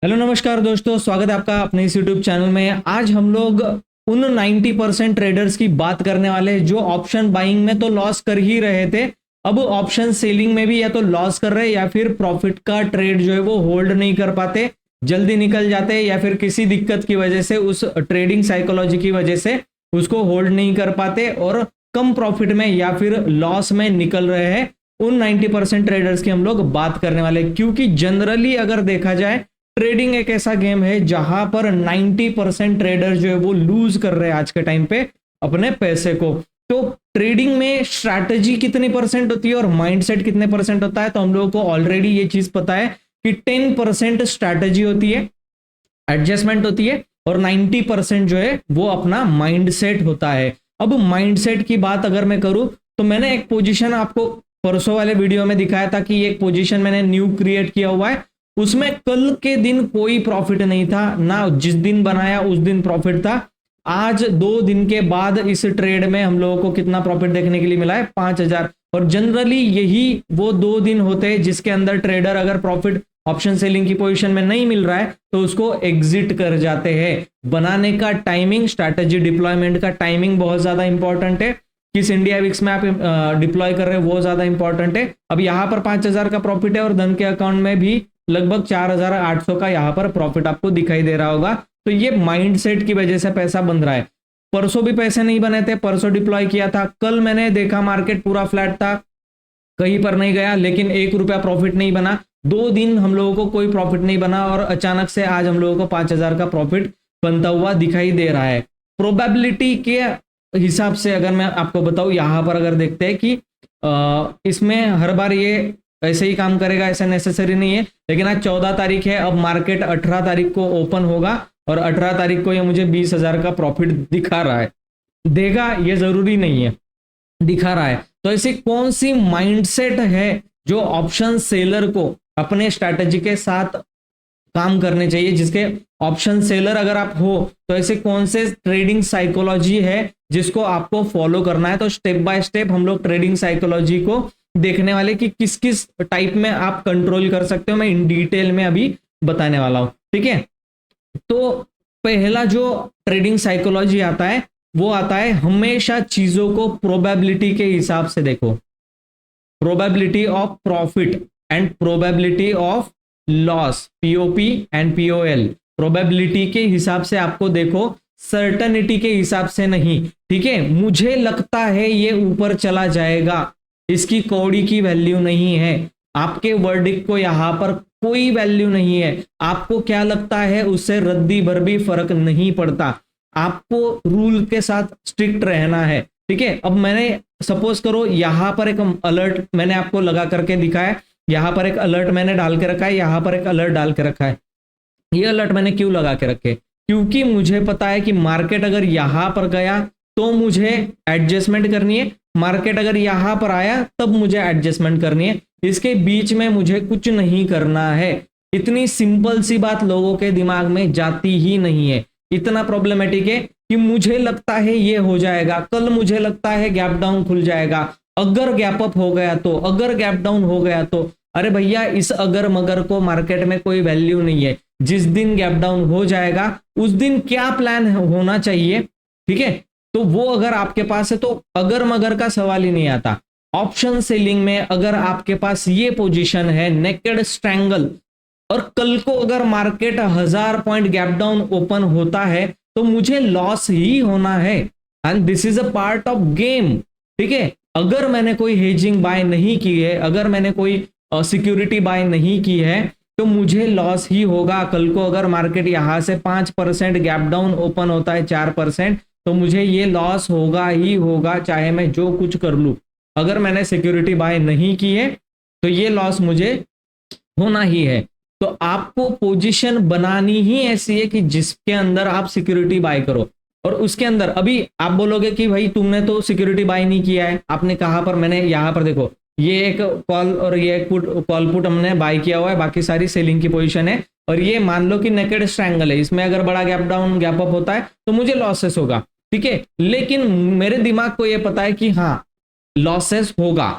Hello नमस्कार दोस्तों, स्वागत है आपका अपने इस यूट्यूब चैनल में। आज हम लोग उन 90% ट्रेडर्स की बात करने वाले हैं जो ऑप्शन बाइंग में तो लॉस कर ही रहे थे, अब ऑप्शन सेलिंग में भी या तो लॉस कर रहे या फिर प्रॉफिट का ट्रेड जो है वो होल्ड नहीं कर पाते, जल्दी निकल जाते या फिर किसी दिक्कत की वजह से, उस ट्रेडिंग साइकोलॉजी की वजह से उसको होल्ड नहीं कर पाते और कम प्रॉफिट में या फिर लॉस में निकल रहे हैं। उन 90% ट्रेडर्स की हम लोग बात करने वाले, क्योंकि जनरली अगर देखा जाए ट्रेडिंग एक ऐसा गेम है जहां पर 90% ट्रेडर जो है वो लूज कर रहे हैं आज के टाइम पे अपने पैसे को। तो ट्रेडिंग में स्ट्रैटेजी कितनी परसेंट होती है और माइंडसेट कितने परसेंट होता है, तो हम लोगों को ऑलरेडी ये चीज पता है कि 10% स्ट्रैटेजी होती है, एडजस्टमेंट होती है, और 90% जो है वो अपना माइंडसेट होता है। अब माइंडसेट की बात अगर मैं करूं तो मैंने एक पोजीशन आपको परसों वाले वीडियो में दिखाया था कि एक पोजीशन मैंने न्यू क्रिएट किया हुआ है, उसमें कल के दिन कोई प्रॉफिट नहीं था ना, जिस दिन बनाया उस दिन प्रॉफिट था। आज 2 दिन के बाद इस ट्रेड में हम लोगों को कितना प्रॉफिट देखने के लिए मिला है, 5000। और जनरली यही वो 2 दिन होते हैं जिसके अंदर ट्रेडर अगर प्रॉफिट ऑप्शन सेलिंग की पोजीशन में नहीं मिल रहा है तो उसको एग्जिट कर जाते हैं। बनाने का टाइमिंग, स्ट्रैटेजी डिप्लॉयमेंट का टाइमिंग बहुत ज्यादा इंपॉर्टेंट है। किस इंडिया विक्स में आप डिप्लॉय कर रहे हैं वो ज्यादा इंपॉर्टेंट है। अब यहाँ पर 5000 का प्रॉफिट है और धन के अकाउंट में भी लगभग 4800 का यहाँ पर प्रॉफिट आपको दिखाई दे रहा होगा। तो ये माइंडसेट की वजह से पैसा बन रहा है। परसों भी पैसे नहीं बने थे, परसों डिप्लॉय किया था, कल मैंने देखा मार्केट पूरा फ्लैट था, कहीं पर नहीं गया, लेकिन 1 रुपया प्रॉफिट नहीं बना। 2 दिन हम लोगों को कोई प्रॉफिट नहीं बना और अचानक से आज हम लोगों को 5000 का प्रॉफिट बनता हुआ दिखाई दे रहा है। प्रोबेबिलिटी के हिसाब से अगर मैं आपको बताऊं, यहां पर अगर देखते हैं कि इसमें हर बार ये ऐसे ही काम करेगा ऐसा नेसेसरी नहीं है, लेकिन आज 14 तारीख है, अब मार्केट 18 तारीख को ओपन होगा और 18 तारीख को ये मुझे 20,000 का प्रॉफिट दिखा रहा है। देगा ये जरूरी नहीं है, दिखा रहा है। तो ऐसी कौन सी माइंडसेट है जो ऑप्शन सेलर को अपने स्ट्रैटेजी के साथ काम करने चाहिए, जिसके ऑप्शन सेलर अगर आप हो तो ऐसे कौन से ट्रेडिंग साइकोलॉजी है जिसको आपको फॉलो करना है। तो स्टेप बाय स्टेप हम लोग ट्रेडिंग साइकोलॉजी को देखने वाले कि किस किस टाइप में आप कंट्रोल कर सकते हो, मैं इन डिटेल में अभी बताने वाला हूं, ठीक है। तो पहला जो ट्रेडिंग साइकोलॉजी आता है वो आता है हमेशा चीजों को प्रोबेबिलिटी के हिसाब से देखो। Probability of profit and probability of loss, POP and POL, probability के हिसाब से आपको देखो, सर्टेनिटी के हिसाब से नहीं, ठीक है। मुझे लगता है ये ऊपर चला जाएगा, इसकी कौड़ी की वैल्यू नहीं है, आपके वर्डिक्ट को यहां पर कोई वैल्यू नहीं है। आपको क्या लगता है उससे रद्दी भर भी फर्क नहीं पड़ता, आपको रूल के साथ स्ट्रिक्ट रहना है, ठीक है। अब मैंने सपोज करो यहां पर एक अलर्ट मैंने आपको लगा करके दिखाया, यहां पर एक अलर्ट मैंने डाल के रखा है, यहां पर एक अलर्ट डाल के रखा है। ये अलर्ट मैंने क्यों लगा के रखे, क्योंकि मुझे पता है कि मार्केट अगर यहां पर गया तो मुझे एडजस्टमेंट करनी है, मार्केट अगर यहां पर आया तब मुझे एडजस्टमेंट करनी है, इसके बीच में मुझे कुछ नहीं करना है। इतनी सिंपल सी बात लोगों के दिमाग में जाती ही नहीं है। इतना प्रॉब्लमेटिक है कि मुझे लगता है ये हो जाएगा, कल मुझे लगता है गैप डाउन खुल जाएगा, अगर गैप अप हो गया तो, अगर गैप डाउन हो गया तो। अरे भैया, इस अगर मगर को मार्केट में कोई वैल्यू नहीं है। जिस दिन गैप डाउन हो जाएगा उस दिन क्या प्लान होना चाहिए, ठीक है। तो वो अगर आपके पास है तो अगर मगर का सवाल ही नहीं आता। ऑप्शन सेलिंग में अगर आपके पास ये पोजीशन है नेकेड स्ट्रैंगल, और कल को अगर market 1000 point gap down open होता है तो मुझे लॉस ही होना है, and this is a part of game, ठीक है। अगर मैंने कोई हेजिंग बाय नहीं की है, अगर मैंने कोई सिक्योरिटी बाय नहीं की है तो मुझे लॉस ही होगा। कल को अगर मार्केट यहां से 5% गैप डाउन ओपन होता है, 4%, तो मुझे ये लॉस होगा ही होगा, चाहे मैं जो कुछ कर लूं। अगर मैंने सिक्योरिटी बाय नहीं की है तो ये लॉस मुझे होना ही है। तो आपको पोजीशन बनानी ही ऐसी है कि जिसके अंदर आप सिक्योरिटी बाय करो, और उसके अंदर अभी आप बोलोगे कि भाई तुमने तो सिक्योरिटी बाय नहीं किया है, आपने कहां पर, मैंने यहां पर देखो, ये एक कॉल और ये एक पुट, कॉल पुट हमने बाय किया हुआ है, बाकी सारी सेलिंग की पोजीशन है। और ये मान लो कि नेकेड स्ट्रैंगल है, इसमें अगर बड़ा गैप डाउन गैप अप होता है तो मुझे लॉसेस होगा, ठीक है। लेकिन मेरे दिमाग को ये पता है कि हाँ लॉसेस होगा,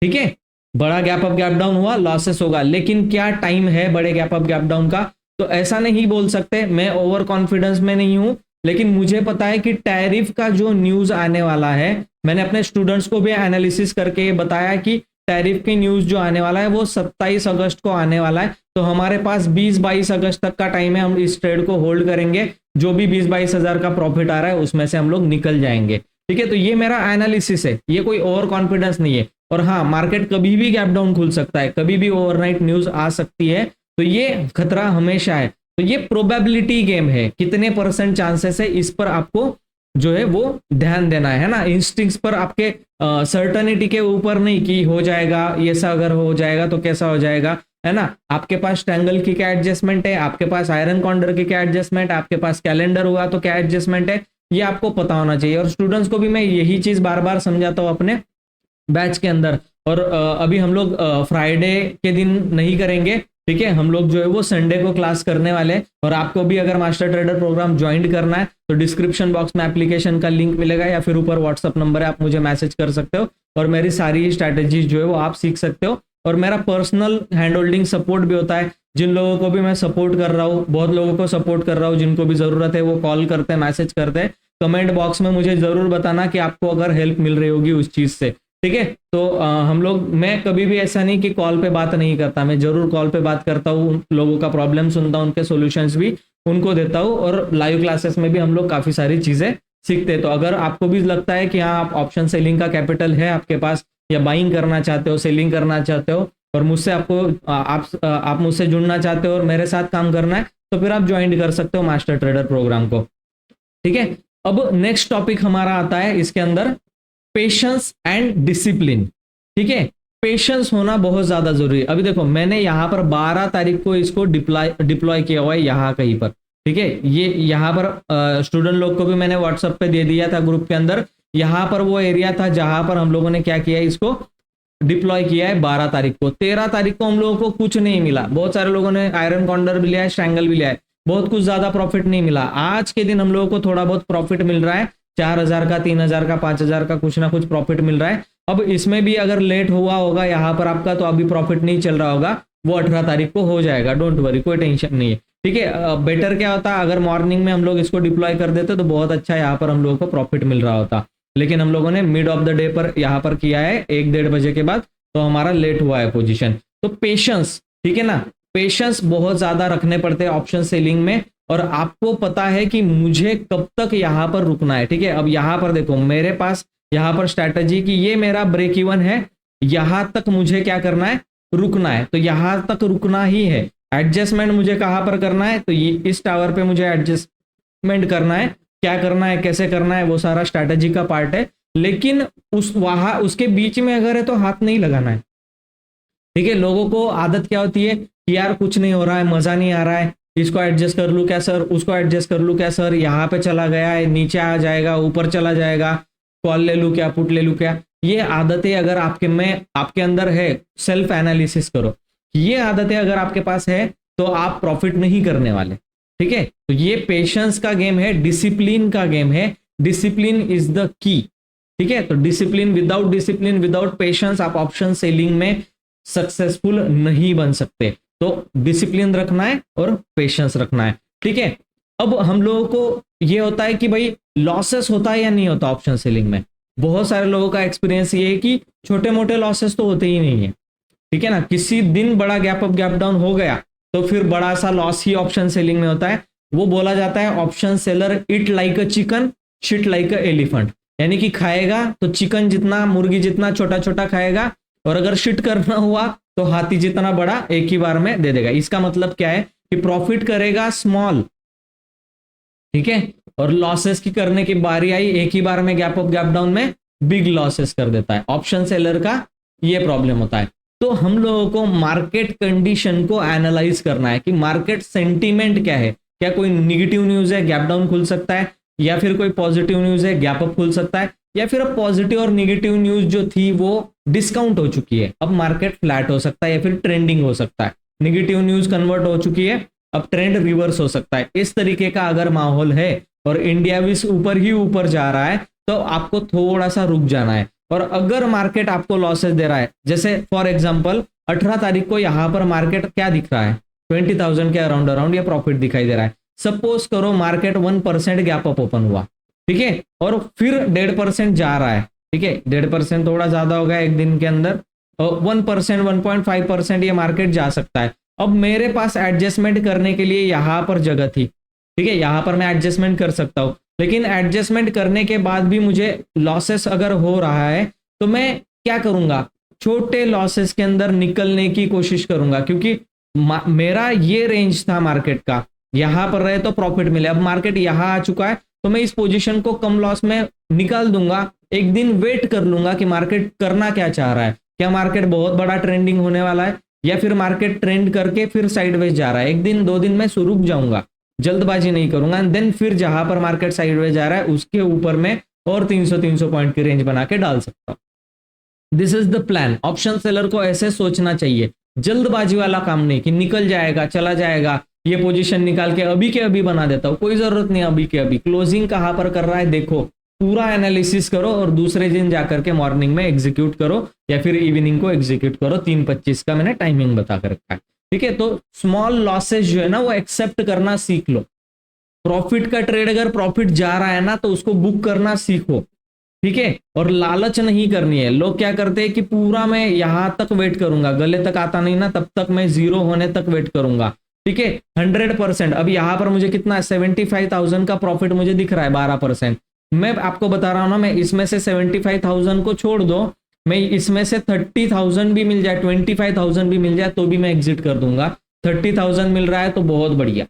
ठीक है, बड़ा गैप अप गैप डाउन हुआ, लॉसेस होगा, लेकिन क्या टाइम है बड़े गैप अप गैप डाउन का, तो ऐसा नहीं बोल सकते, मैं ओवर कॉन्फिडेंस में नहीं हूं, लेकिन मुझे पता है कि टैरिफ का जो न्यूज आने वाला है, मैंने अपने स्टूडेंट्स को भी एनालिसिस करके बताया कि टैरिफ की न्यूज जो आने वाला है वो 27 अगस्त को आने वाला है। तो हमारे पास 20-22 अगस्त तक का टाइम है, हम इस ट्रेड को होल्ड करेंगे, जो भी 20-22 हजार का प्रॉफिट आ रहा है उसमें से हम लोग निकल जाएंगे। ठीक है, तो ये मेरा एनालिसिस है, ये कोई ओवर कॉन्फिडेंस नहीं है। और हाँ, मार्केट कभी भी गैप डाउन खुल सकता है, कभी भी ओवरनाइट न्यूज आ सकती है, तो ये खतरा हमेशा है। तो ये प्रोबेबिलिटी गेम है, कितने % चांसेस है, इस पर आपको जो है वो ध्यान देना है ना। इंस्टिंक्ट्स पर, आपके सर्टनिटी के ऊपर नहीं कि हो जाएगा, ये ऐसा अगर हो जाएगा तो कैसा हो जाएगा, है ना। आपके पास ट्रायंगल की क्या एडजस्टमेंट है, आपके पास आयरन कॉन्डर की क्या एडजस्टमेंट है, आपके पास कैलेंडर हुआ तो क्या एडजस्टमेंट है, ये आपको पता होना चाहिए। और स्टूडेंट्स को भी मैं यही चीज बार बार समझाता हूँ अपने बैच के अंदर। और अभी हम लोग फ्राइडे के दिन नहीं करेंगे, ठीक है, हम लोग जो है वो संडे को क्लास करने वाले हैं। और आपको भी अगर मास्टर ट्रेडर प्रोग्राम ज्वाइन करना है तो डिस्क्रिप्शन बॉक्स में एप्लीकेशन का लिंक मिलेगा, या फिर ऊपर व्हाट्सअप नंबर है, आप मुझे मैसेज कर सकते हो और मेरी सारी स्ट्रैटेजीज जो है वो आप सीख सकते हो। और मेरा पर्सनल हैंड होल्डिंग सपोर्ट भी होता है, जिन लोगों को भी मैं सपोर्ट कर रहा हूँ, बहुत लोगों को सपोर्ट कर रहा हूँ, जिनको भी जरूरत है वो कॉल करते हैं, मैसेज करते हैं। कमेंट बॉक्स में मुझे जरूर बताना कि आपको अगर हेल्प मिल रही होगी उस चीज से, ठीक है। तो हम लोग, मैं कभी भी ऐसा नहीं कि कॉल पे बात नहीं करता, मैं जरूर कॉल पे बात करता हूँ, उन लोगों का प्रॉब्लम सुनता हूँ, उनके सॉल्यूशंस भी उनको देता हूँ। और लाइव क्लासेस में भी हम लोग काफी सारी चीजें सीखते हैं। तो अगर आपको भी लगता है कि हाँ, आप ऑप्शन सेलिंग का कैपिटल है आपके पास, या बाइंग करना चाहते हो, सेलिंग करना चाहते हो, और मुझसे आप मुझसे जुड़ना चाहते हो और मेरे साथ काम करना है, तो फिर आप ज्वाइन कर सकते हो मास्टर ट्रेडर प्रोग्राम को, ठीक है। अब नेक्स्ट टॉपिक हमारा आता है इसके अंदर, पेशेंस एंड डिसिप्लिन, ठीक है। पेशेंस होना बहुत ज्यादा जरूरी है। अभी देखो, मैंने यहाँ पर 12 तारीख को इसको डिप्लॉय किया हुआ है यहाँ कहीं पर, ठीक है। ये यहाँ पर स्टूडेंट लोग को भी मैंने व्हाट्सएप पे दे दिया था ग्रुप के अंदर। यहाँ पर वो एरिया था जहां पर हम लोगों ने क्या किया है, इसको डिप्लॉय किया है 12 तारीख को। 13 तारीख को हम लोगों को कुछ नहीं मिला, बहुत सारे लोगों ने आयरन कॉन्डर भी लिया है, स्ट्रैंगल भी लिया है, बहुत कुछ ज्यादा प्रॉफिट नहीं मिला। आज के दिन हम लोगों को थोड़ा बहुत प्रॉफिट मिल रहा है, 4000 का, 3000 का, 5000 का कुछ ना कुछ प्रॉफिट मिल रहा है। अब इसमें भी अगर लेट हुआ होगा यहाँ पर आपका, तो अभी प्रॉफिट नहीं चल रहा होगा, वो 18 तारीख को हो जाएगा, डोंट वरी, कोई टेंशन नहीं है, ठीक है। बेटर क्या होता, अगर मॉर्निंग में हम लोग इसको डिप्लॉय कर देते तो बहुत अच्छा यहाँ पर हम लोगों को प्रॉफिट मिल रहा होता। लेकिन हम लोगों ने मिड ऑफ द डे पर यहाँ पर किया है, 1-1:30 बजे के बाद, तो हमारा लेट हुआ है पोजीशन। तो पेशेंस, ठीक है ना, पेशेंस बहुत ज्यादा रखने पड़ते हैं ऑप्शन सेलिंग में। और आपको पता है कि मुझे कब तक यहाँ पर रुकना है, ठीक है। अब यहाँ पर देखो, मेरे पास यहाँ पर स्ट्रैटेजी की ये मेरा ब्रेक इवन है, यहां तक मुझे क्या करना है, रुकना है, तो यहां तक रुकना ही है। एडजस्टमेंट मुझे कहां पर करना है, तो ये इस टावर पे मुझे एडजस्टमेंट करना है, क्या करना है, कैसे करना है, वो सारा स्ट्रैटेजी का पार्ट है। लेकिन उसके बीच में अगर है तो हाथ नहीं लगाना है, ठीक है। लोगों को आदत क्या होती है कि यार कुछ नहीं हो रहा है, मजा नहीं आ रहा है, इसको एडजस्ट कर लूं क्या सर, उसको एडजस्ट कर लूं क्या सर, यहाँ पे चला गया है, नीचे आ जाएगा, ऊपर चला जाएगा, कॉल ले लूं क्या, पुट ले लूं क्या। ये आदतें अगर आपके अंदर है, सेल्फ एनालिसिस करो, ये आदतें अगर आपके पास है तो आप प्रॉफिट नहीं करने वाले, ठीक है। तो ये पेशेंस का गेम है, डिसिप्लिन का गेम है, डिसिप्लिन इज द की, ठीक है। तो डिसिप्लिन विदाउट पेशेंस आप ऑप्शन सेलिंग में सक्सेसफुल नहीं बन सकते। तो डिसिप्लिन रखना है और पेशेंस रखना है, ठीक है। अब हम लोगों को ये होता है कि भाई लॉसेस होता है या नहीं होता ऑप्शन सेलिंग में। बहुत सारे लोगों का एक्सपीरियंस ये है कि छोटे मोटे लॉसेस तो होते ही नहीं है, ठीक है ना। किसी दिन बड़ा गैप अप गैप डाउन हो गया तो फिर बड़ा सा लॉस ही ऑप्शन सेलिंग में होता है। वो बोला जाता है option seller it like a chicken, shit like a elephant, यानी कि खाएगा तो चिकन जितना, मुर्गी जितना छोटा छोटा खाएगा, और अगर शिट करना हुआ तो हाथी जितना बड़ा एक ही बार में दे देगा। इसका मतलब क्या है कि प्रॉफिट करेगा स्मॉल, ठीक है, और लॉसेस की करने की बारी आई, एक ही बार में गैप अप गैप डाउन में बिग लॉसेस कर देता है। ऑप्शन सेलर का ये प्रॉब्लम होता है। तो हम लोगों को मार्केट कंडीशन को एनालाइज करना है कि मार्केट सेंटीमेंट क्या है, क्या कोई निगेटिव न्यूज है, गैप डाउन खुल सकता है, या फिर कोई पॉजिटिव न्यूज है, गैप अप खुल सकता है, या फिर अब पॉजिटिव और निगेटिव न्यूज जो थी वो डिस्काउंट हो चुकी है, अब मार्केट फ्लैट हो सकता है या फिर ट्रेंडिंग हो सकता है। निगेटिव न्यूज कन्वर्ट हो चुकी है, अब ट्रेंड रिवर्स हो सकता है। इस तरीके का अगर माहौल है और इंडिया भी ऊपर ही ऊपर जा रहा है तो आपको थोड़ा सा रुक जाना है। और अगर मार्केट आपको लॉसेस दे रहा है, जैसे फॉर एग्जांपल 18 तारीख को यहां पर मार्केट क्या दिख रहा है, 20,000 के अराउंड ये प्रॉफिट दिखाई दे रहा है। सपोज करो मार्केट 1% गैप अप ओपन हुआ, ठीक है, और फिर 1.5% जा रहा है, ठीक है, 1.5% थोड़ा ज्यादा हो गया एक दिन के अंदर, 1%, 1.5% ये मार्केट जा सकता है। अब मेरे पास एडजस्टमेंट करने के लिए यहां पर जगह थी, ठीक है, यहां पर मैं एडजस्टमेंट कर सकता हूं, लेकिन एडजस्टमेंट करने के बाद भी मुझे लॉसेस अगर हो रहा है तो मैं क्या करूंगा, छोटे लॉसेस के अंदर निकलने की कोशिश करूंगा, क्योंकि मेरा ये रेंज था मार्केट का, यहां पर रहे तो प्रॉफिट मिले। अब मार्केट यहां आ चुका है तो मैं इस पोजीशन को कम लॉस में निकाल दूंगा, एक दिन वेट कर लूंगा कि मार्केट करना क्या चाह रहा है, क्या मार्केट बहुत बड़ा ट्रेंडिंग होने वाला है या फिर मार्केट ट्रेंड करके फिर साइडवेज जा रहा है। एक दिन 2 दिन में रुक जाऊंगा, जल्दबाजी नहीं करूंगा, देन फिर जहां पर मार्केट साइडवेज जा रहा है उसके ऊपर में और 300 पॉइंट की रेंज बना के डाल सकता हूं। This is the plan. Option seller को ऐसे सोचना चाहिए, जल्दबाजी वाला काम नहीं कि निकल जाएगा चला जाएगा, ये पोजीशन निकाल के अभी बना देता हूं, कोई जरूरत नहीं अभी के अभी। क्लोजिंग कहां पर कर रहा है देखो, पूरा एनालिसिस करो और दूसरे दिन जाकर के मॉर्निंग में एग्जीक्यूट करो या फिर इवनिंग को एग्जीक्यूट करो। 3:25 का मैंने टाइमिंग बता कर रखा है, ठीक है। तो स्मॉल लॉसेस जो है ना वो एक्सेप्ट करना सीख लो। प्रॉफिट का ट्रेड अगर प्रॉफिट जा रहा है ना तो उसको बुक करना सीखो, ठीक है, और लालच नहीं करनी है। लोग क्या करते हैं कि पूरा मैं यहां तक वेट करूंगा, गले तक आता नहीं ना तब तक मैं 0 होने तक वेट करूंगा, ठीक है। 100%, अब यहां पर मुझे कितना 75,000 का प्रॉफिट मुझे दिख रहा है, 12%। मैं आपको बता रहा हूं ना, मैं इसमें से 75,000 को छोड़ दो, मैं इसमें से 30,000 भी मिल जाए, 25,000 भी मिल जाए तो भी मैं एग्जिट कर दूंगा। 30,000 मिल रहा है तो बहुत बढ़िया,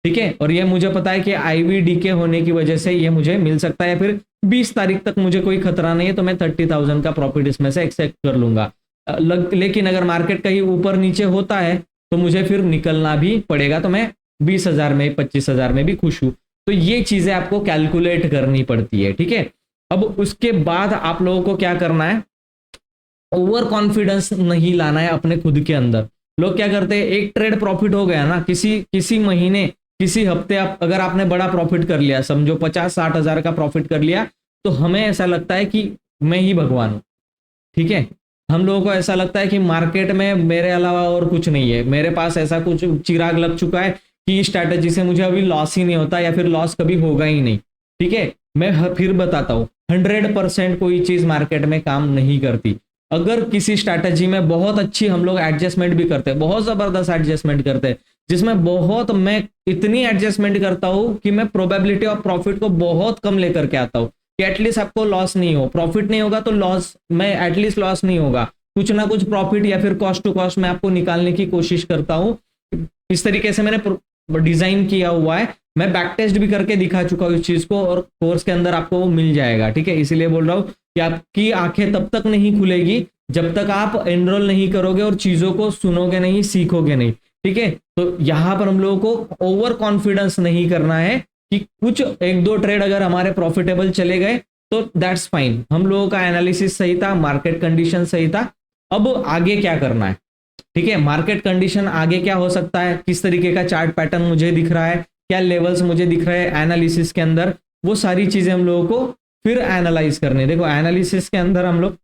ठीक है, और ये मुझे पता है कि IVDK होने की वजह से ये मुझे मिल सकता है, या फिर 20 तारीख तक मुझे कोई खतरा नहीं है तो मैं 30,000 का प्रॉफिट इसमें से एक्सेप्ट कर लूंगा। लेकिन अगर मार्केट कहीं ऊपर नीचे होता है तो मुझे फिर निकलना भी पड़ेगा, तो मैं 20,000 में 25,000 में भी खुश हूं। तो ये चीजें आपको कैलकुलेट करनी पड़ती है, ठीक है। अब उसके बाद आप लोगों को क्या करना है, ओवर कॉन्फिडेंस नहीं लाना है अपने खुद के अंदर। लोग क्या करते हैं, एक ट्रेड प्रॉफिट हो गया ना, किसी महीने किसी हफ्ते अगर आपने बड़ा प्रॉफिट कर लिया, समझो 50-60 हजार का प्रॉफिट कर लिया, तो हमें ऐसा लगता है कि मैं ही भगवान हूं, ठीक है। हम लोगों को ऐसा लगता है कि मार्केट में मेरे अलावा और कुछ नहीं है, मेरे पास ऐसा कुछ चिराग लग चुका है कि स्ट्रैटेजी से मुझे अभी लॉस ही नहीं होता या फिर लॉस कभी होगा ही नहीं, ठीक है। मैं फिर बताता हूं, 100% कोई चीज मार्केट में काम नहीं करती। अगर किसी स्ट्रैटेजी में बहुत अच्छी हम लोग एडजस्टमेंट भी करते हैं, बहुत जबरदस्त एडजस्टमेंट करते हैं, जिसमें बहुत मैं इतनी एडजस्टमेंट करता हूं कि मैं प्रोबेबिलिटी ऑफ प्रॉफिट को बहुत कम लेकर के आता हूं कि एटलीस्ट आपको लॉस नहीं हो, प्रॉफिट नहीं होगा तो लॉस में एटलीस्ट लॉस नहीं होगा, कुछ ना कुछ प्रॉफिट या फिर कॉस्ट टू कॉस्ट में आपको निकालने की कोशिश करता हूं। इस तरीके से मैंने डिजाइन किया हुआ है, मैं बैक टेस्ट भी करके दिखा चुका हूं इस चीज को, और कोर्स के अंदर आपको वो मिल जाएगा, ठीक है। इसीलिए बोल रहा हूं कि आपकी आंखें तब तक नहीं खुलेगी जब तक आप एनरोल नहीं करोगे और चीजों को सुनोगे नहीं, सीखोगे नहीं, ठीक है। तो यहां पर हम लोगों को ओवर कॉन्फिडेंस नहीं करना है कि कुछ 1-2 ट्रेड अगर हमारे प्रॉफिटेबल चले गए तो दैट्स फाइन। हम लोगों का एनालिसिस सही था, मार्केट कंडीशन सही था, अब आगे क्या करना है, ठीक है। मार्केट कंडीशन आगे क्या हो सकता है, किस तरीके का चार्ट पैटर्न मुझे दिख रहा है, क्या लेवल्स मुझे दिख रहे हैं एनालिसिस के अंदर, वो सारी चीजें हम लोगों को फिर एनालाइज करनी है। देखो एनालिसिस के अंदर हम लोग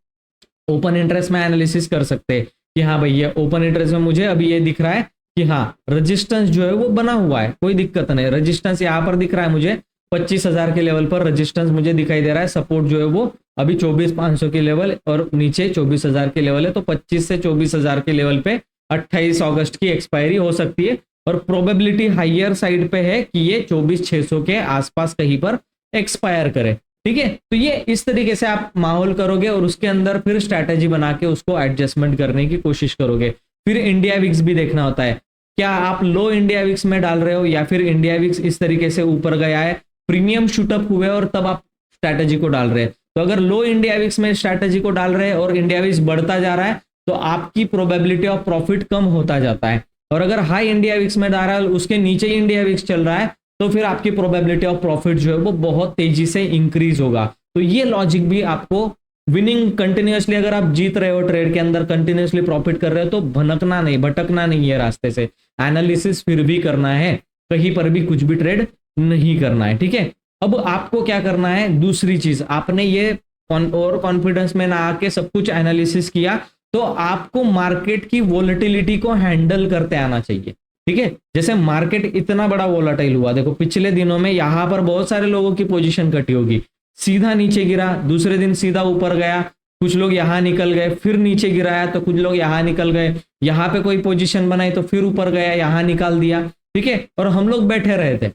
ओपन इंटरेस्ट में एनालिसिस कर सकते हैं कि हाँ भैया ओपन इंटरेस्ट में मुझे अभी ये दिख रहा है कि हाँ रेजिस्टेंस जो है वो बना हुआ है, कोई दिक्कत नहीं, रेजिस्टेंस यहाँ पर दिख रहा है मुझे 25,000 के लेवल पर रेजिस्टेंस मुझे दिखाई दे रहा है, सपोर्ट जो है वो अभी 24,500 के लेवल और नीचे 24,000 के लेवल है, तो 25 से 24,000 के लेवल पे 28 अगस्त की एक्सपायरी हो सकती है और प्रोबेबिलिटी हाइयर साइड पे है कि ये 24,600 के आसपास कहीं पर एक्सपायर करे, ठीक है। तो ये इस तरीके से आप माहौल करोगे और उसके अंदर फिर स्ट्रैटेजी बना के उसको एडजस्टमेंट करने की कोशिश करोगे। फिर इंडिया विक्स भी देखना होता है, क्या आप लो इंडिया विक्स में डाल रहे हो या फिर इंडिया विक्स इस तरीके से ऊपर गया है, प्रीमियम शूटअप हुए और तब आप स्ट्रैटेजी को डाल रहे हैं। तो अगर लो इंडिया विक्स में स्ट्रैटेजी को डाल रहे हैं और इंडिया विक्स बढ़ता जा रहा है तो आपकी प्रोबेबिलिटी ऑफ प्रॉफिट कम होता जाता है, और अगर हाई इंडिया विक्स में डाल रहा है उसके नीचे ही इंडिया विक्स चल रहा है तो फिर आपकी प्रोबेबिलिटी ऑफ प्रॉफिट जो है वो बहुत तेजी से इंक्रीज होगा। तो ये लॉजिक भी आपको विनिंग कंटिन्यूअसली, अगर आप जीत रहे हो ट्रेड के अंदर, कंटिन्यूअसली प्रॉफिट कर रहे हो तो भनकना नहीं, भटकना नहीं है रास्ते से, एनालिसिस फिर भी करना है, कहीं पर भी कुछ भी ट्रेड नहीं करना है, ठीक है। अब आपको क्या करना है, दूसरी चीज, आपने ये और कॉन्फिडेंस में ना आके सब कुछ एनालिसिस किया तो आपको मार्केट की वोलेटिलिटी को हैंडल करते आना चाहिए। ठीक है, जैसे मार्केट इतना बड़ा वोलाटाइल हुआ, देखो पिछले दिनों में यहाँ पर बहुत सारे लोगों की पोजीशन कटी होगी, सीधा नीचे गिरा, दूसरे दिन सीधा ऊपर गया, कुछ लोग यहाँ निकल गए, फिर नीचे गिराया तो कुछ लोग यहाँ निकल गए, यहाँ पे कोई पोजीशन बनाई तो फिर ऊपर गया, यहाँ निकाल दिया। ठीक है, और हम लोग बैठे रहे थे,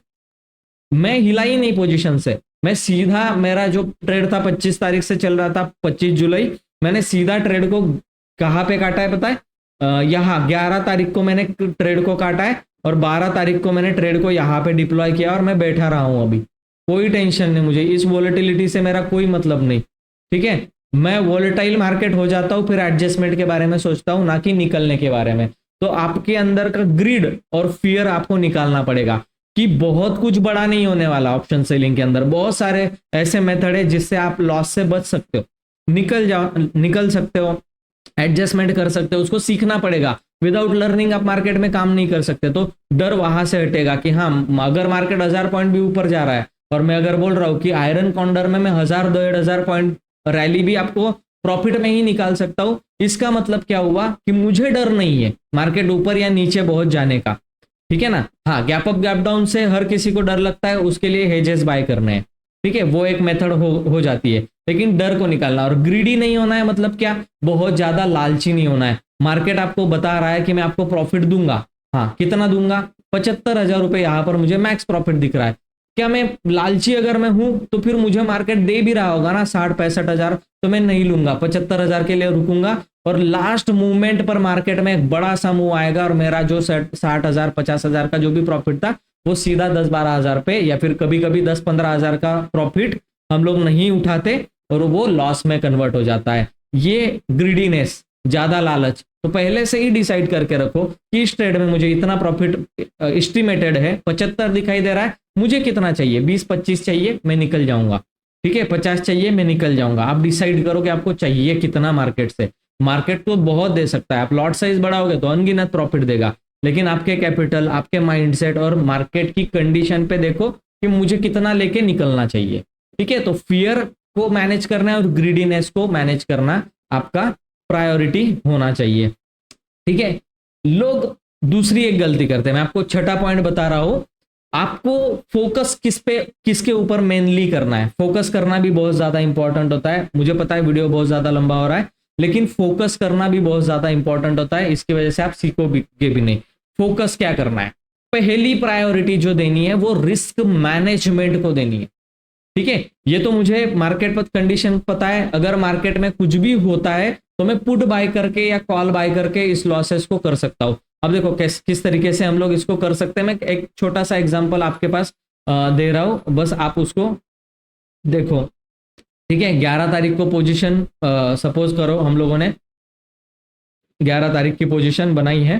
मैं हिला ही नहीं पोजीशन से, मैं सीधा, मेरा जो ट्रेड था 25 तारीख से चल रहा था, 25 जुलाई, मैंने सीधा ट्रेड को कहाँ पे काटा है पता है, यहाँ 11 तारीख को मैंने ट्रेड को काटा है और 12 तारीख को मैंने ट्रेड को यहाँ पे डिप्लॉय किया और मैं बैठा रहा हूं अभी, कोई टेंशन नहीं मुझे, इस वॉलेटिलिटी से मेरा कोई मतलब नहीं। ठीक है, मैं वॉलेटाइल मार्केट हो जाता हूं, फिर एडजस्टमेंट के बारे में सोचता हूं, ना कि निकलने के बारे में। तो आपके अंदर का ग्रिड और फियर आपको निकालना पड़ेगा कि बहुत कुछ बड़ा नहीं होने वाला ऑप्शन सेलिंग के अंदर, बहुत सारे ऐसे मेथड है जिससे आप लॉस से बच सकते हो, निकल सकते हो, एडजस्टमेंट कर सकते हो, उसको सीखना पड़ेगा। विदाउट लर्निंग आप मार्केट में काम नहीं कर सकते, तो डर वहां से हटेगा कि हाँ, अगर मार्केट 1000 पॉइंट भी ऊपर जा रहा है और मैं अगर बोल रहा हूँ कि आयरन कॉन्डर में मैं 1000-1500 पॉइंट रैली भी आपको प्रॉफिट में ही निकाल सकता हूं, इसका मतलब क्या हुआ कि मुझे डर नहीं है मार्केट ऊपर या नीचे बहुत जाने का। ठीक है ना, हाँ, गैप अप गैप डाउन से हर किसी को डर लगता है, उसके लिए हेजेस बाय करने हैं। ठीक है, वो एक मेथड हो जाती है, लेकिन डर को निकालना और ग्रीडी नहीं होना है, मतलब क्या, बहुत ज्यादा लालची नहीं होना है। मार्केट आपको बता रहा है कि मैं आपको प्रॉफिट दूंगा, हाँ, कितना दूंगा, 75,000 रुपए यहां पर मुझे मैक्स प्रॉफिट दिख रहा है, क्या मैं लालची अगर मैं हूं तो फिर मुझे मार्केट दे भी रहा होगा ना 60-65,000, तो मैं नहीं लूंगा, 75,000 के लिए रुकूंगा और लास्ट मूवमेंट पर मार्केट में एक बड़ा सा मूव आएगा और मेरा जो 60,000 50,000 का जो भी प्रॉफिट था वो सीधा 10-12,000 पे, या फिर कभी कभी 10-15,000 का प्रॉफिट हम लोग नहीं उठाते और वो लॉस में कन्वर्ट हो जाता है। ये ग्रीडीनेस, ज्यादा लालच, तो पहले से ही डिसाइड करके रखो कि इस ट्रेड में मुझे इतना प्रॉफिट एस्टिमेटेड है, 75 दिखाई दे रहा है, मुझे कितना चाहिए, 20-25 चाहिए, मैं निकल जाऊंगा। ठीक है, 50 चाहिए, मैं निकल जाऊंगा। आप डिसाइड करो कि आपको चाहिए कितना मार्केट से। मार्केट तो बहुत दे सकता है, आप लॉट साइज बढ़ाओगे तो अनगिनत प्रॉफिट देगा, लेकिन आपके कैपिटल, आपके माइंडसेट और मार्केट की कंडीशन पे देखो कि मुझे कितना लेके निकलना चाहिए। ठीक है, तो फियर को मैनेज करना है और ग्रीडीनेस को मैनेज करना आपका प्रायोरिटी होना चाहिए। ठीक है, लोग दूसरी एक गलती करते हैं, मैं आपको छठा पॉइंट बता रहा हूं, आपको फोकस किसके ऊपर मेनली करना है। फोकस करना भी बहुत ज्यादा इंपॉर्टेंट होता है, मुझे पता है वीडियो बहुत ज्यादा लंबा हो रहा है, लेकिन फोकस करना भी बहुत ज्यादा इंपॉर्टेंट होता है, इसकी वजह से आप सीखोगे भी नहीं। फोकस क्या करना है, पहली प्रायोरिटी जो देनी है वो रिस्क मैनेजमेंट को देनी है। ठीक है, ये तो मुझे मार्केट पर कंडीशन पता है, अगर मार्केट में कुछ भी होता है तो मैं पुट बाय करके या कॉल बाय करके इस लॉसेस को कर सकता हूं। अब देखो किस तरीके से हम लोग इसको कर सकते हैं, मैं एक छोटा सा एग्जांपल आपके पास दे रहा हूं, बस आप उसको देखो। ठीक है, 11 तारीख को पोजीशन सपोज करो हम लोगों ने 11 तारीख की पोजीशन बनाई है।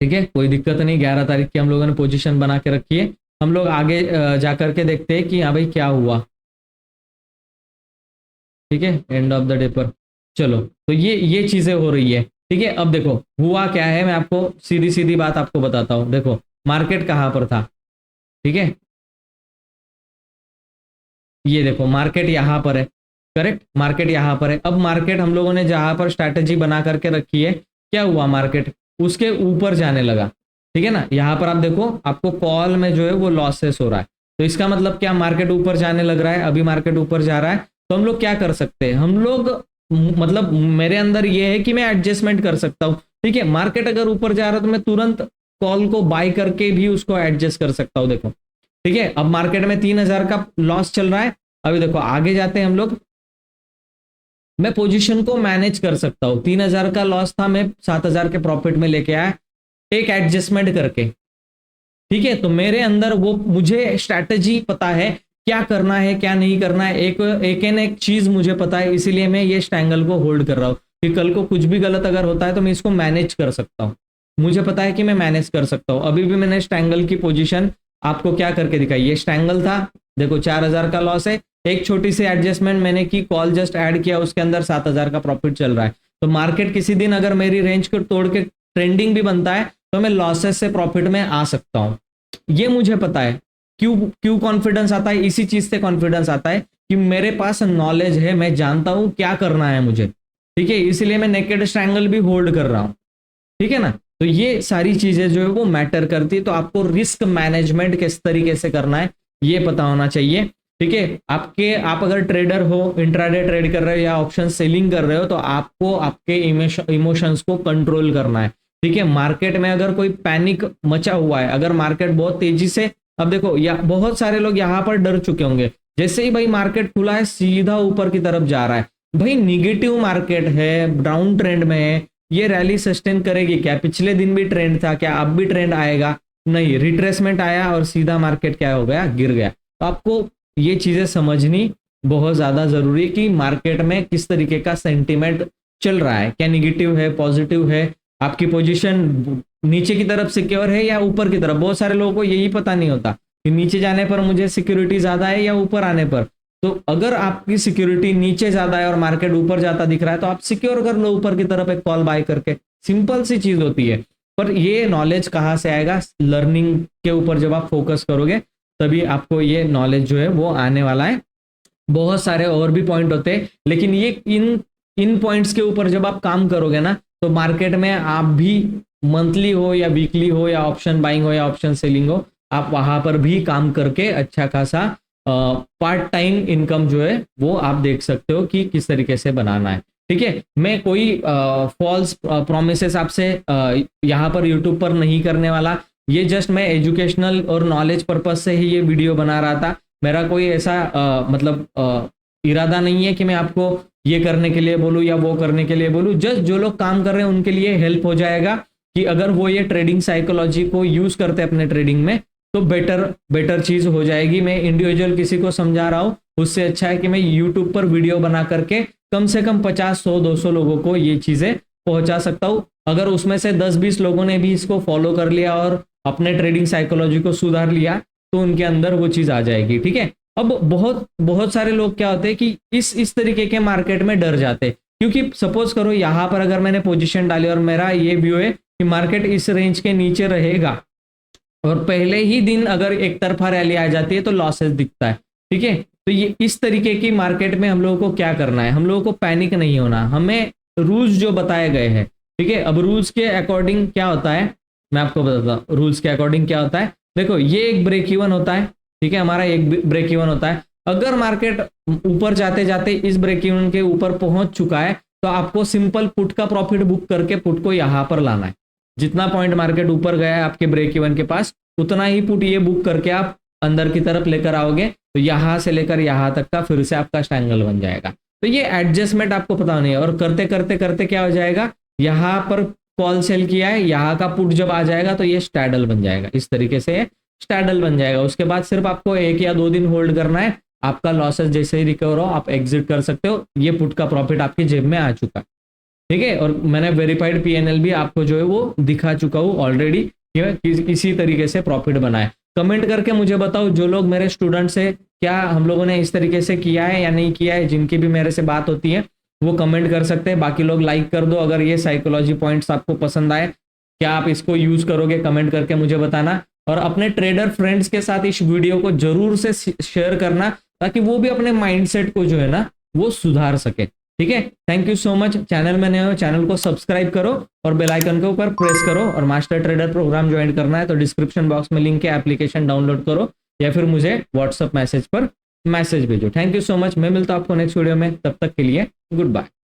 ठीक है, कोई दिक्कत नहीं, 11 तारीख की हम लोगों ने पोजीशन बना के रखी है। हम लोग आगे जाकर के देखते हैं कि हाँ भाई क्या हुआ। ठीक है, एंड ऑफ द डे पर चलो, तो ये चीजें हो रही है। ठीक है, अब देखो हुआ क्या है, मैं आपको सीधी सीधी बात आपको बताता हूं। देखो मार्केट कहां पर था, ठीक है, ये देखो मार्केट यहां पर है, करेक्ट, मार्केट यहां पर है। अब मार्केट हम लोगों ने जहां पर स्ट्रैटेजी बना करके रखी है, क्या हुआ, मार्केट उसके ऊपर जाने लगा। ठीक है ना, यहां पर आप देखो आपको कॉल में जो है वो लॉसेस हो रहा है, तो इसका मतलब क्या, मार्केट ऊपर जाने लग रहा है, अभी मार्केट ऊपर जा रहा है। तो हम लोग क्या कर सकते हैं, हम लोग मतलब मेरे अंदर ये है कि मैं एडजस्टमेंट कर सकता हूं। ठीक है, मार्केट अगर ऊपर जा रहा है तो मैं तुरंत कॉल को बाय करके भी उसको एडजस्ट कर सकता हूं। देखो ठीक है, अब मार्केट में 3,000 का लॉस चल रहा है, अभी देखो आगे जाते हैं हम लोग, मैं पोजीशन को मैनेज कर सकता हूं। 3,000 का लॉस था, मैं 7,000 के प्रॉफिट में लेके आया एक एडजस्टमेंट करके। ठीक है, तो मेरे अंदर वो मुझे स्ट्रैटेजी पता है, क्या करना है क्या नहीं करना है, एक चीज मुझे पता है, इसीलिए मैं ये स्टैंगल को होल्ड कर रहा हूं कि कल को कुछ भी गलत अगर होता है तो मैं इसको मैनेज कर सकता हूं। मुझे पता है कि मैं मैनेज कर सकता हूं। अभी भी मैंने स्टैंगल की पोजीशन आपको क्या करके दिखाई, ये स्टैंगल था, देखो 4,000 का लॉस है, एक छोटी सी एडजस्टमेंट मैंने की, कॉल जस्ट ऐड किया, उसके अंदर 7,000 का प्रॉफिट चल रहा है। तो मार्केट किसी दिन अगर मेरी रेंज को तोड़ के ट्रेंडिंग भी बनता है तो मैं लॉसेस से प्रॉफिट में आ सकता हूं, ये मुझे पता है। क्यों कॉन्फिडेंस आता है, इसी चीज से कॉन्फिडेंस आता है कि मेरे पास नॉलेज है, मैं जानता हूं क्या करना है मुझे। ठीक है, इसलिए मैं नेकेड स्ट्रैंगल भी होल्ड कर रहा हूं। ठीक है ना, तो तो ये सारी चीजें जो है वो मैटर करती है। तो आपको रिस्क मैनेजमेंट किस तरीके से करना है ये पता होना चाहिए। ठीक है, आप अगर ट्रेडर हो, इंट्राडे ट्रेड कर रहे हो या ऑप्शन सेलिंग कर रहे हो, तो आपको आपके इमोशंस को कंट्रोल करना है। ठीक है, मार्केट में अगर कोई पैनिक मचा हुआ है, अगर मार्केट बहुत तेजी से, अब देखो या बहुत सारे लोग यहाँ पर डर चुके होंगे, जैसे ही भाई मार्केट खुला है सीधा ऊपर की तरफ जा रहा है, भाई निगेटिव मार्केट है, डाउन ट्रेंड में है, ये रैली सस्टेन करेगी क्या? पिछले दिन भी ट्रेंड था, क्या अब भी ट्रेंड आएगा? नहीं, रिट्रेसमेंट आया और सीधा मार्केट क्या हो गया, गिर गया। तो आपको ये चीजें समझनी बहुत ज्यादा जरूरी है कि मार्केट में किस तरीके का सेंटिमेंट चल रहा है, क्या निगेटिव है, पॉजिटिव है, आपकी पोजीशन नीचे की तरफ सिक्योर है या ऊपर की तरफ। बहुत सारे लोगों को यही पता नहीं होता कि नीचे जाने पर मुझे सिक्योरिटी ज्यादा है या ऊपर आने पर। तो अगर आपकी सिक्योरिटी नीचे ज्यादा है और मार्केट ऊपर जाता दिख रहा है तो आप सिक्योर कर लो ऊपर की तरफ एक कॉल बाय करके, सिंपल सी चीज होती है। पर ये नॉलेज कहाँ से आएगा? लर्निंग के ऊपर जब आप फोकस करोगे तभी आपको ये नॉलेज जो है वो आने वाला है। बहुत सारे और भी पॉइंट होते हैं, लेकिन ये इन पॉइंट्स के ऊपर जब आप काम करोगे ना तो मार्केट में आप भी मंथली हो या वीकली हो या ऑप्शन बाइंग हो या ऑप्शन सेलिंग हो, आप वहां पर भी काम करके अच्छा खासा पार्ट टाइम इनकम जो है वो आप देख सकते हो कि किस तरीके से बनाना है। ठीक है, मैं कोई फॉल्स प्रोमिसेस आपसे यहाँ पर यूट्यूब पर नहीं करने वाला। ये जस्ट मैं एजुकेशनल और नॉलेज पर्पज से ही ये वीडियो बना रहा था। मेरा कोई ऐसा इरादा नहीं है कि मैं आपको ये करने के लिए बोलूँ या वो करने के लिए बोलूँ। जस्ट जो लोग काम कर रहे हैं उनके लिए हेल्प हो जाएगा कि अगर वो ये ट्रेडिंग साइकोलॉजी को यूज करते हैं अपने ट्रेडिंग में तो बेटर चीज हो जाएगी। मैं इंडिविजुअल किसी को समझा रहा हूँ, उससे अच्छा है कि मैं यूट्यूब पर वीडियो बना करके कम से कम 50, 100, 200 लोगों को ये चीजें पहुंचा सकता हूँ। अगर उसमें से 10-20 लोगों ने भी इसको फॉलो कर लिया और अपने ट्रेडिंग साइकोलॉजी को सुधार लिया तो उनके अंदर वो चीज आ जाएगी। ठीक है, अब बहुत सारे लोग क्या होते हैं कि इस तरीके के मार्केट में डर जाते हैं, क्योंकि सपोज करो यहाँ पर अगर मैंने पोजीशन डाली और मेरा ये व्यू है कि मार्केट इस रेंज के नीचे रहेगा और पहले ही दिन अगर एक तरफा रैली आ जाती है तो लॉसेस दिखता है। ठीक है, तो ये इस तरीके की मार्केट में हम लोगों को क्या करना है? हम लोगों को पैनिक नहीं होना, हमें रूल्स जो बताए गए हैं, ठीक है, अब रूल्स के अकॉर्डिंग क्या होता है मैं आपको बताता हूँ। रूल्स के अकॉर्डिंग क्या होता है, देखो ये एक ब्रेक इवन होता है। ठीक है, हमारा एक ब्रेक इवन होता है। अगर मार्केट ऊपर जाते जाते इस ब्रेक इवन के ऊपर पहुंच चुका है तो आपको सिंपल पुट का प्रॉफिट बुक करके पुट को यहां पर लाना है। जितना पॉइंट मार्केट ऊपर गया है आपके ब्रेक इवन के पास, उतना ही पुट ये बुक करके आप अंदर की तरफ लेकर आओगे तो यहां से लेकर यहां तक का फिर से आपका स्ट्रैंगल बन जाएगा। तो ये एडजस्टमेंट आपको पता नहीं है और करते करते करते क्या हो जाएगा, यहां पर कॉल सेल किया है, यहाँ का पुट जब आ जाएगा तो ये स्टैडल बन जाएगा। इस तरीके से स्टैडल बन जाएगा। उसके बाद सिर्फ आपको 1 या 2 दिन होल्ड करना है, आपका लॉसेस जैसे ही रिकवर हो आप एग्जिट कर सकते हो। ये पुट का प्रॉफिट आपकी जेब में आ चुका है। ठीक है, और मैंने वेरीफाइड पीएनएल भी आपको जो है वो दिखा चुका हूँ ऑलरेडी, किसी तरीके से प्रॉफिट बनाए। कमेंट करके मुझे बताओ जो लोग मेरे स्टूडेंट्स है, क्या हम लोगों ने इस तरीके से किया है या नहीं किया है। जिनकी भी मेरे से बात होती है वो कमेंट कर सकते हैं। बाकी लोग लाइक कर दो अगर ये साइकोलॉजी पॉइंट्स आपको पसंद आए। क्या आप इसको यूज करोगे, कमेंट करके मुझे बताना। और अपने ट्रेडर फ्रेंड्स के साथ इस वीडियो को जरूर से शेयर करना ताकि वो भी अपने माइंडसेट को जो है ना वो सुधार सके। ठीक है, thank you so much. Channel में नए हो चैनल को सब्सक्राइब करो और बेल आइकन के ऊपर प्रेस करो। और मास्टर ट्रेडर प्रोग्राम ज्वाइन करना है तो डिस्क्रिप्शन बॉक्स में लिंक है, एप्लीकेशन डाउनलोड करो या फिर मुझे व्हाट्सएप मैसेज पर मैसेज भेजो। Thank you so much. मैं मिलता हूं आपको नेक्स्ट वीडियो में, तब तक के लिए गुड बाय।